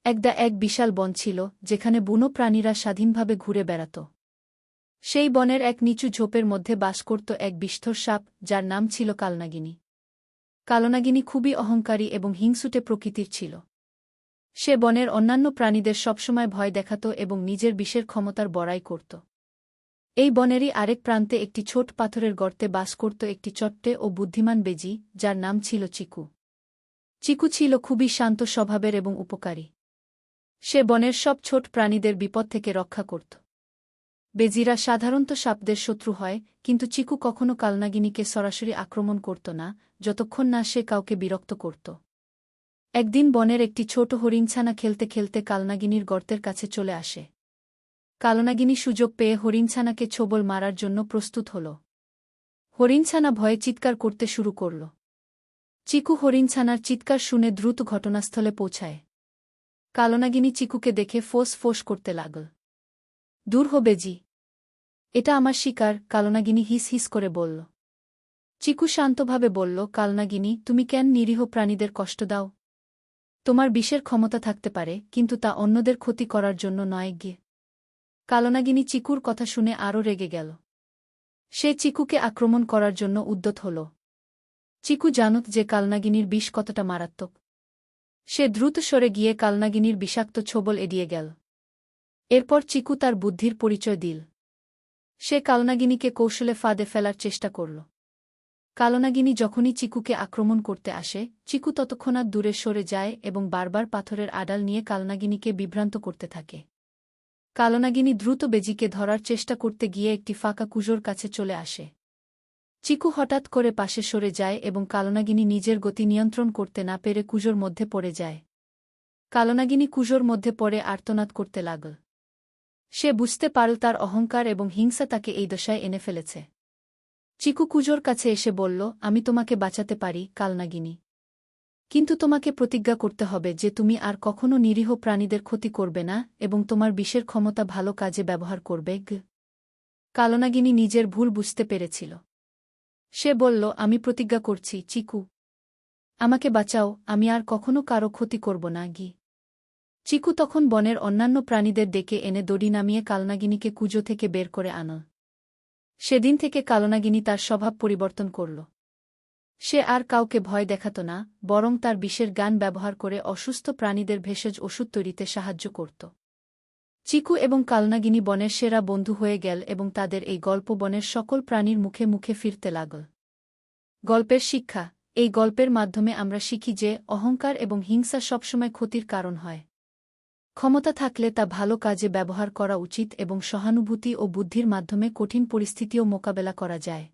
এক বিশাল বন ছিল, যেখানে বুনো প্রাণীরা স্বাধীনভাবে ঘুরে বেড়াত। সেই বনের এক নিচু ঝোপের মধ্যে বাস করত এক বিষ্ঠর সাপ, যার নাম ছিল কালনাগিনী। কালনাগিনী খুবই অহংকারী এবং হিংসুটে প্রকৃতির ছিল। সে বনের অন্যান্য প্রাণীদের সবসময় ভয় দেখাত এবং নিজের বিষের ক্ষমতার বড়াই করত। এই বনেরই আরেক প্রান্তে একটি ছোট পাথরের গর্তে বাস করত একটি চট্টে ও বুদ্ধিমান বেজি, যার নাম ছিল চিকু। চিকু ছিল খুবই শান্ত স্বভাবের এবং উপকারী। সে বনের সব ছোট প্রাণীদের বিপদ থেকে রক্ষা করত। বেজিরা সাধারণত সাপদের শত্রু হয়, কিন্তু চিকু কখনো কালনাগিনীকে সরাসরি আক্রমণ করত না, যতক্ষণ না সে কাউকে বিরক্ত করত। একদিন বনের একটি ছোট হরিণছানা খেলতে খেলতে কালনাগিনীর গর্তের কাছে চলে আসে। কালনাগিনী সুযোগ পেয়ে হরিণছানাকে ছোবল মারার জন্য প্রস্তুত হল। হরিণছানা ভয়ে চিৎকার করতে শুরু করল। চিকু হরিণছানার চিৎকার শুনে দ্রুত ঘটনাস্থলে পৌঁছায়। কালনাগিনী চিকুকে দেখে ফোঁস ফোঁস করতে লাগল। দূর হ বেজি, এটা আমার শিকার, কালনাগিনী হিস হিস করে বলল। চিকু শান্তভাবে বলল, কালনাগিনী, তুমি কেন নিরীহ প্রাণীদের কষ্ট দাও? তোমার বিষের ক্ষমতা থাকতে পারে, কিন্তু তা অন্যদের ক্ষতি করার জন্য নয় গিয়ে। কালনাগিনী চিকুর কথা শুনে আরও রেগে গেল। সে চিকুকে আক্রমণ করার জন্য উদ্যত হল। চিকু জানত যে কালনাগিনীর বিষ কতটা মারাত্মক। সে দ্রুত সরে গিয়ে কালনাগিনীর বিষাক্ত ছোবল এড়িয়ে গেল। এরপর চিকু তার বুদ্ধির পরিচয় দিল। সে কালনাগিনীকে কৌশলে ফাঁদে ফেলার চেষ্টা করল। কালনাগিনী যখনই চিকুকে আক্রমণ করতে আসে, চিকু ততক্ষণাৎ দূরে সরে যায় এবং বারবার পাথরের আড়াল নিয়ে কালনাগিনীকে বিভ্রান্ত করতে থাকে। কালনাগিনী দ্রুত বেজিকে ধরার চেষ্টা করতে গিয়ে একটি ফাঁকা কুজোর কাছে চলে আসে। চিকু হঠাৎ করে পাশে সরে যায় এবং কালনাগিনী নিজের গতি নিয়ন্ত্রণ করতে না পেরে কুজোর মধ্যে পড়ে যায়। কালনাগিনী কুজোর মধ্যে পড়ে আর্তনাদ করতে লাগল। সে বুঝতে পারল তার অহংকার এবং হিংসা তাকে এই দশায় এনে ফেলেছে। চিকু কুজোর কাছে এসে বলল, আমি তোমাকে বাঁচাতে পারি, কালনাগিনী। কিন্তু তোমাকে প্রতিজ্ঞা করতে হবে যে তুমি আর কখনো নিরীহ প্রাণীদের ক্ষতি করবে না এবং তোমার বিষের ক্ষমতা ভালো কাজে ব্যবহার করবে। কালনাগিনী নিজের ভুল বুঝতে পেরেছিল। সে বলল, আমি প্রতিজ্ঞা করছি, চিকু। আমাকে বাঁচাও, আমি আর কখনো কারো ক্ষতি করব না। চিকু তখন বনের অন্যান্য প্রাণীদের ডেকে এনে দড়ি নামিয়ে কালনাগিনীকে কুজো থেকে বের করে আনল। সেদিন থেকে কালনাগিনী তার স্বভাব পরিবর্তন করল। সে আর কাউকে ভয় দেখাত না, বরং তার বিষের জ্ঞান ব্যবহার করে অসুস্থ প্রাণীদের ভেষজ ওষুধ তৈরিতে সাহায্য করত। চিকু এবং কালনাগিনী বনের সেরা বন্ধু হয়ে গেল এবং তাদের এই গল্প বনের সকল প্রাণীর মুখে মুখে ফিরতে লাগল। গল্পের শিক্ষা: এই গল্পের মাধ্যমে আমরা শিখি যে অহংকার এবং হিংসা সবসময় ক্ষতির কারণ হয়। ক্ষমতা থাকলে তা ভালো কাজে ব্যবহার করা উচিত এবং সহানুভূতি ও বুদ্ধির মাধ্যমে কঠিন পরিস্থিতিও মোকাবেলা করা যায়।